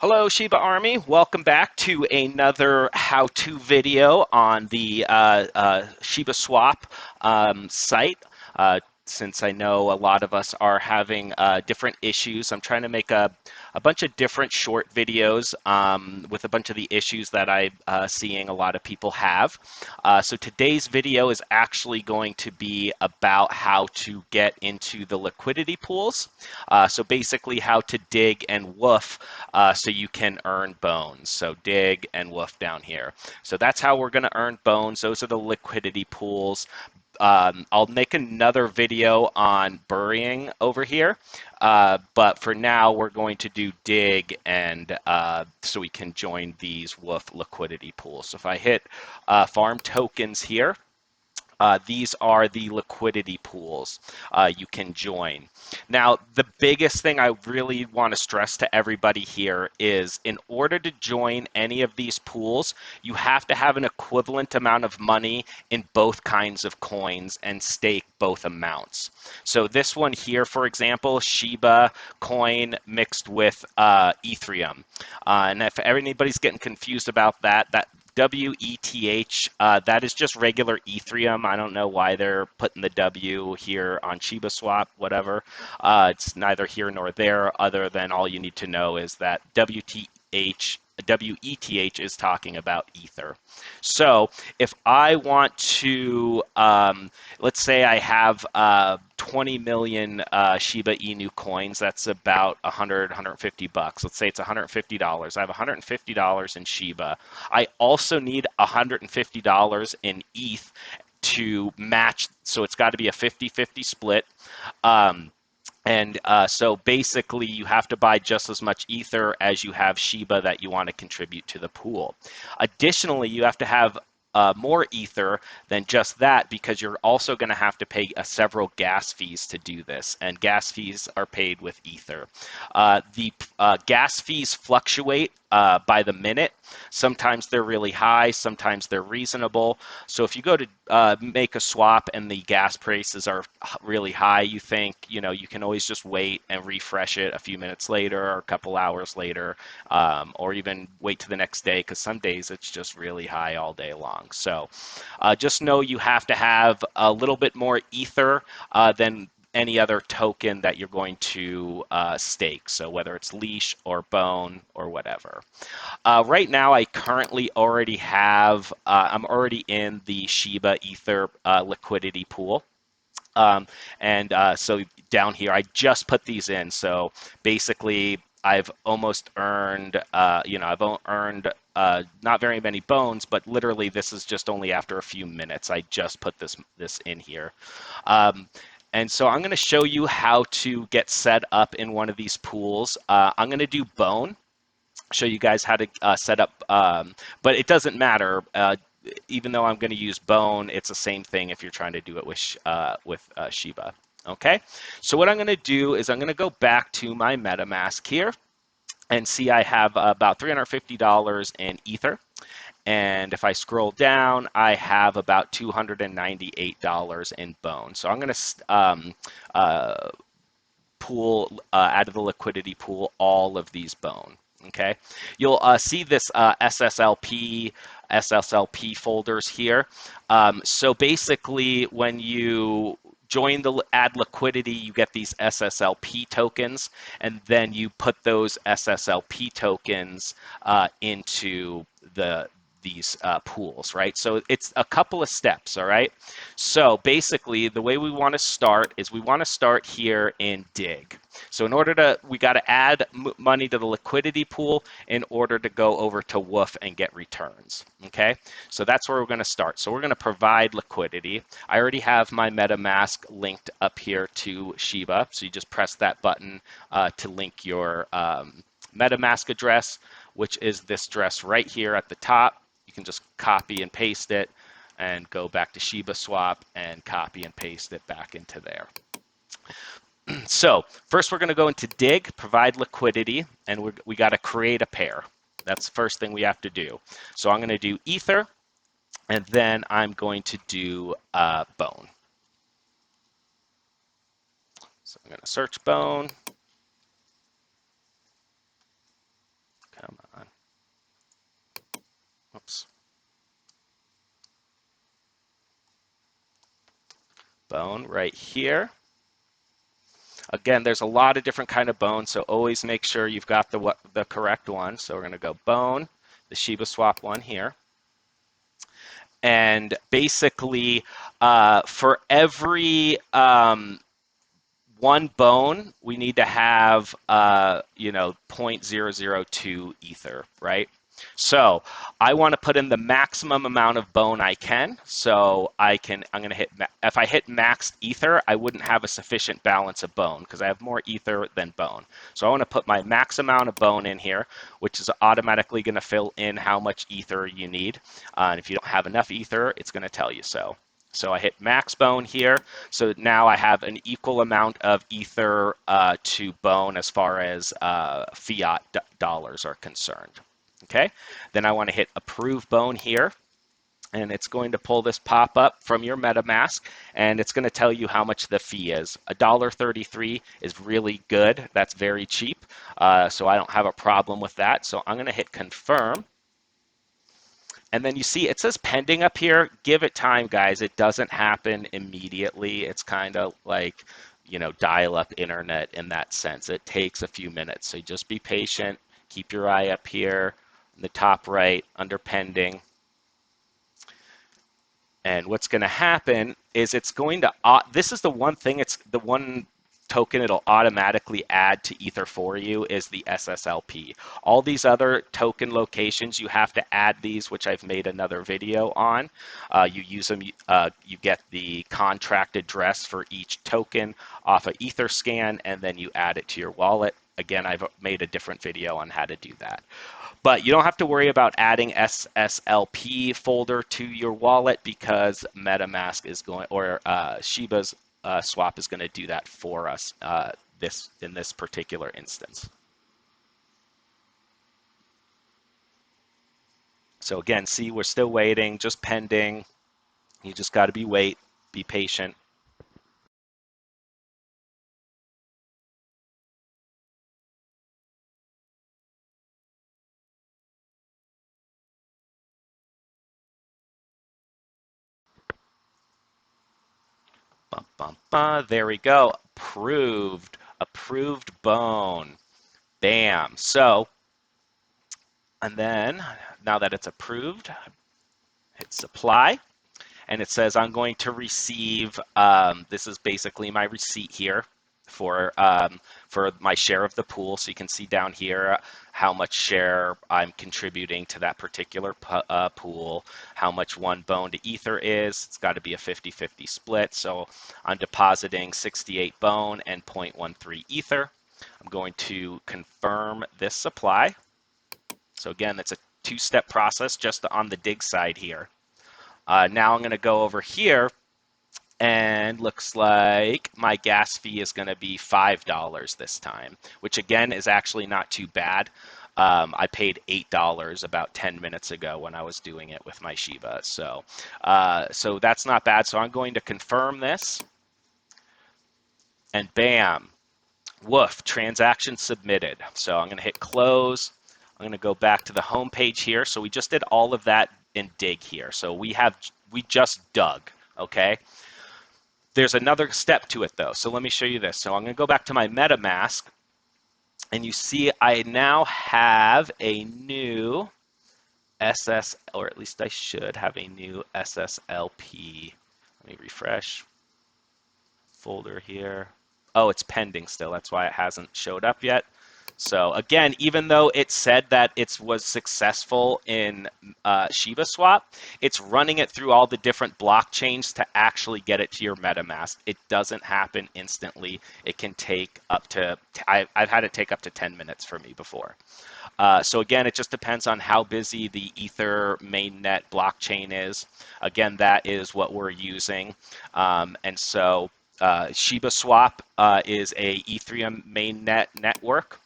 Hello, Shiba Army. Welcome back to another how-to video on the Shiba Swap site. Since I know a lot of us are having different issues, I'm trying to make a bunch of different short videos with a bunch of the issues that I'm seeing a lot of people have. So today's video is actually going to be about how to get into the liquidity pools. So basically how to dig and woof so you can earn bones. So dig and woof down here. So that's how we're going to earn bones. Those are the liquidity pools. I'll make another video on burying over here, but for now we're going to do dig and so we can join these woof liquidity pools. So if I hit farm tokens here, these are the liquidity pools you can join. Now, the biggest thing I really want to stress to everybody here is in order to join any of these pools, you have to have an equivalent amount of money in both kinds of coins and stake both amounts. So this one here, for example, Shiba coin mixed with Ethereum. And if anybody's getting confused about that WETH, that is just regular Ethereum. I don't know why they're putting the W here on Shiba Swap, whatever. It's neither here nor there, other than all you need to know is that WETH is talking about Ether. So if I want to, let's say I have 20 million Shiba Inu coins, that's about 150 bucks. Let's say it's $150. I have $150 in Shiba. I also need $150 in ETH to match, so it's got to be a 50-50 split. So basically you have to buy just as much Ether as you have Shiba that you want to contribute to the pool. Additionally, you have to have more Ether than just that because you're also going to have to pay several gas fees to do this, and gas fees are paid with Ether. The gas fees fluctuate by the minute. Sometimes they're really high, sometimes they're reasonable. So if you go to make a swap and the gas prices are really high, you think, you can always just wait and refresh it a few minutes later or a couple hours later, or even wait to the next day because some days it's just really high all day long. So just know you have to have a little bit more Ether than any other token that you're going to stake. So whether it's Leash or Bone or whatever. Right now, I currently already have, I'm already in the Shiba Ether liquidity pool. So down here, I just put these in. So basically, I've almost earned, I've earned not very many bones, but literally this is just only after a few minutes. I just put this in here. And so I'm going to show you how to get set up in one of these pools. I'm going to do Bone, show you guys how to set up, but it doesn't matter. Even though I'm going to use Bone, it's the same thing if you're trying to do it with Shiba. Okay, so what I'm going to do is I'm going to go back to my MetaMask here and see I have about $350 in Ether. And if I scroll down, I have about $298 in Bone. So I'm going to pool out of the liquidity pool all of these Bone. Okay, you'll see this SSLP folders here. So basically, when you join the add liquidity, you get these SSLP tokens, and then you put those SSLP tokens into these pools, right? So it's a couple of steps, all right? So basically, the way we want to start is we want to start here in dig. So we got to add money to the liquidity pool in order to go over to WOOF and get returns, okay? So that's where we're going to start. So we're going to provide liquidity. I already have my MetaMask linked up here to Shiba. So you just press that button to link your MetaMask address, which is this address right here at the top. You can just copy and paste it and go back to Shiba Swap and copy and paste it back into there. So first we're going to go into dig, provide liquidity, and we got to create a pair. That's the first thing we have to do. So I'm going to do Ether, and then I'm going to do Bone. So I'm going to search Bone. bone right here. Again, there's a lot of different kind of bones, so always make sure you've got the correct one. So we're going to go bone, the Shiba Swap one here. And basically, for every one bone, we need to have, 0.002 ether, right? So I want to put in the maximum amount of bone I can. So I'm going to hit, if I hit maxed ether, I wouldn't have a sufficient balance of bone because I have more ether than bone. So I want to put my max amount of bone in here, which is automatically going to fill in how much ether you need. And if you don't have enough ether, it's going to tell you so. So I hit max bone here. So now I have an equal amount of ether to bone as far as fiat dollars are concerned. Okay, then I want to hit approve bone here, and it's going to pull this pop up from your MetaMask, and it's going to tell you how much the fee is. $1.33 is really good. That's very cheap, so I don't have a problem with that. So I'm going to hit confirm. And then you see it says pending up here. Give it time, guys. It doesn't happen immediately. It's kind of like, dial-up internet in that sense. It takes a few minutes. So just be patient. Keep your eye up here in the top right under pending. And what's going to happen is it's going to, this is the one thing, it's the one token it'll automatically add to Ether for you is the SSLP. All these other token locations, you have to add these, which I've made another video on. You use them, you get the contract address for each token off of Etherscan, and then you add it to your wallet. Again, I've made a different video on how to do that. But you don't have to worry about adding SSLP folder to your wallet because MetaMask is going, or Shiba's swap is going to do that for us in this particular instance. So again, see, we're still waiting, just pending. You just got to be patient. Bum, bum, bum. There we go. Approved bone. Bam. So, and then now that it's approved, hit supply. And it says I'm going to receive, this is basically my receipt here for my share of the pool. So you can see down here how much share I'm contributing to that particular pool, how much one bone to Ether is. It's got to be a 50-50 split. So I'm depositing 68 bone and 0.13 Ether. I'm going to confirm this supply. So again, it's a two-step process just on the dig side here. Now I'm going to go over here, and looks like my gas fee is going to be $5 this time, which again is actually not too bad. I paid $8 about 10 minutes ago when I was doing it with my Shiba. So that's not bad. So I'm going to confirm this, and bam, woof, transaction submitted. So I'm going to hit close. I'm going to go back to the home page here. So we just did all of that in dig here. So we just dug, okay? There's another step to it though. So let me show you this. So I'm going to go back to my MetaMask, and you see I now have a new or at least I should have a new SSLP. Let me refresh. Folder here. Oh, it's pending still. That's why it hasn't showed up yet. So again, even though it said that it was successful in Shiba Swap, it's running it through all the different blockchains to actually get it to your MetaMask. It doesn't happen instantly. It can take up to, I've had it take up to 10 minutes for me before. So again, it just depends on how busy the Ether mainnet blockchain is. Again, that is what we're using. And so Shiba Swap is a Ethereum mainnet network.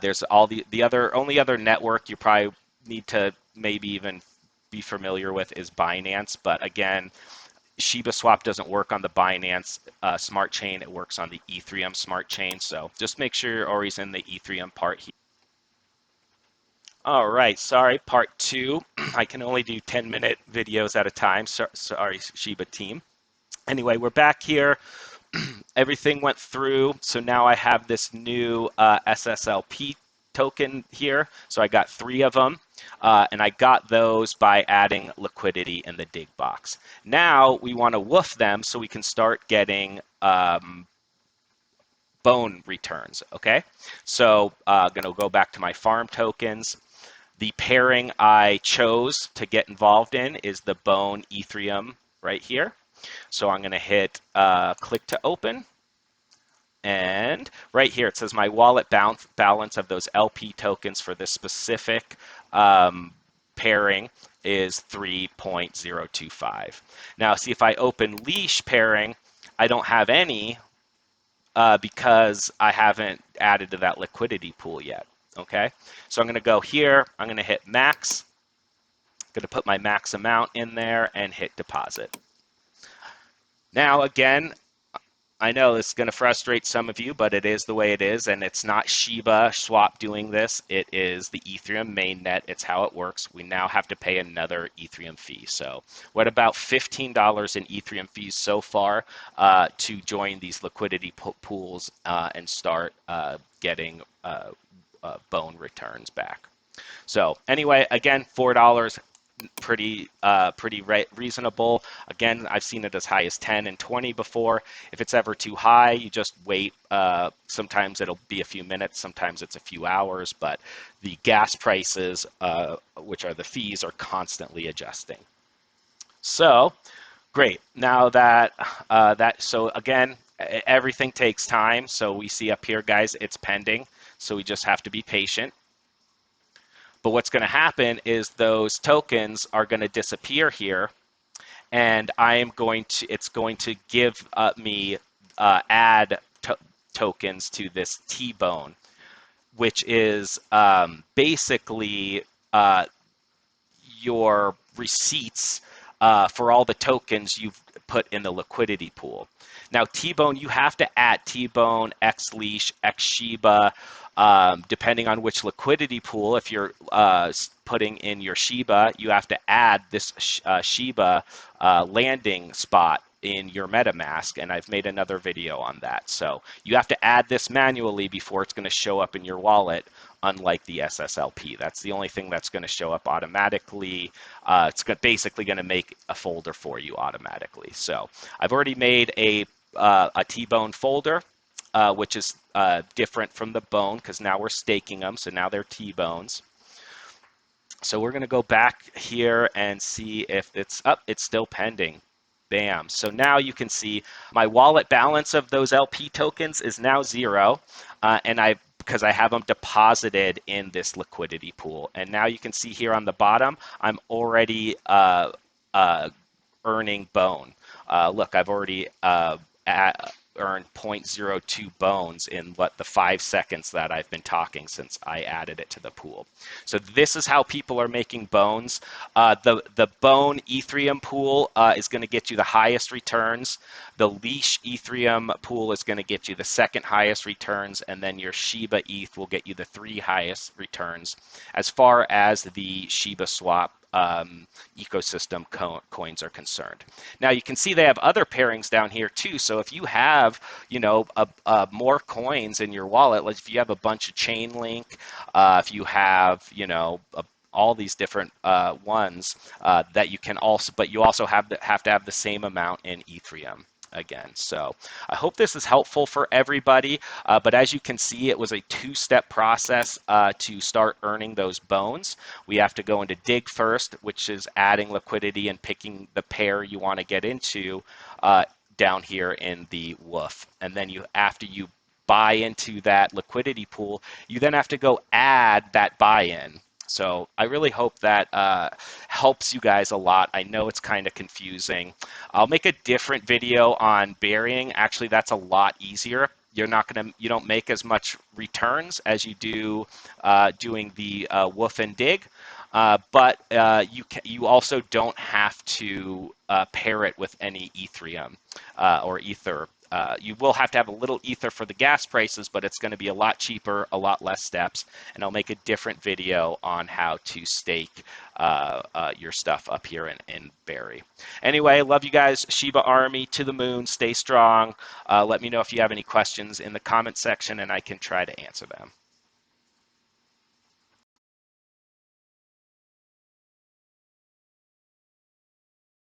There's all the only other network you probably need to maybe even be familiar with is Binance. But again, Shiba Swap doesn't work on the Binance smart chain. It works on the Ethereum smart chain. So just make sure you're always in the Ethereum part here. All right, sorry, part 2. I can only do 10-minute videos at a time. Sorry, Shiba team. Anyway, we're back here. Everything went through. So now I have this new SSLP token here. So I got 3 of them. And I got those by adding liquidity in the dig box. Now we want to woof them so we can start getting bone returns, okay? So I'm going to go back to my farm tokens. The pairing I chose to get involved in is the bone Ethereum right here. So I'm going to hit click to open. And right here, it says my wallet balance of those LP tokens for this specific pairing is 3.025. Now, see if I open Leash pairing, I don't have any because I haven't added to that liquidity pool yet. Okay, so I'm going to go here. I'm going to hit max. I'm going to put my max amount in there and hit deposit. Now, again, I know it's going to frustrate some of you, but it is the way it is, and it's not Shiba Swap doing this. It is the Ethereum mainnet. It's how it works. We now have to pay another Ethereum fee. So what about $15 in Ethereum fees so far to join these liquidity pools and start getting bone returns back? So anyway, again, $4. Pretty reasonable. Again, I've seen it as high as 10 and 20 before. If it's ever too high, you just wait. Sometimes it'll be a few minutes, sometimes it's a few hours, but the gas prices, which are the fees, are constantly adjusting. So great. Now so again, everything takes time. So we see up here, guys, it's pending. So we just have to be patient. But what's going to happen is those tokens are going to disappear here, and it's going to give me add tokens to this tBone, which is basically your receipts for all the tokens you've put in the liquidity pool. Now, tBone, you have to add tBone, xLeash, xShiba, depending on which liquidity pool. If you're putting in your Shiba, you have to add this Shiba landing spot in your MetaMask, and I've made another video on that. So you have to add this manually before it's going to show up in your wallet, unlike the SSLP. That's the only thing that's going to show up automatically. It's basically going to make a folder for you automatically. So I've already made a tBone folder, which is different from the bone because now we're staking them. So now they're tBones. So we're going to go back here and see if it's up. It's still pending. Bam. So now you can see my wallet balance of those LP tokens is now 0. And because I have them deposited in this liquidity pool. And now you can see here on the bottom, I'm already earning bone. Look, I've already earned 0.02 bones in the 5 seconds that I've been talking since I added it to the pool. So this is how people are making bones. The bone Ethereum pool is going to get you the highest returns. The Leash Ethereum pool is going to get you the second highest returns, and then your Shiba ETH will get you the 3 highest returns. As far as the Shiba Swap ecosystem coins are concerned. Now you can see they have other pairings down here too. So if you have, more coins in your wallet, like if you have a bunch of Chainlink, if you have, all these different ones that you can also, but you also have to have the same amount in Ethereum. Again, so I hope this is helpful for everybody, but as you can see, it was a 2-step process to start earning those bones. We have to go into dig first, which is adding liquidity and picking the pair you want to get into down here in the WOOF. And then after you buy into that liquidity pool, you then have to go add that buy-in. So I really hope that helps you guys a lot. I know it's kind of confusing. I'll make a different video on burying. Actually, that's a lot easier. You don't make as much returns as you do doing the woof and dig, but you also don't have to pair it with any Ethereum or Ether you will have to have a little ether for the gas prices, but it's going to be a lot cheaper, a lot less steps, and I'll make a different video on how to stake your stuff up here in Berry. Anyway, love you guys. Shiba Army to the moon. Stay strong. Let me know if you have any questions in the comment section, and I can try to answer them.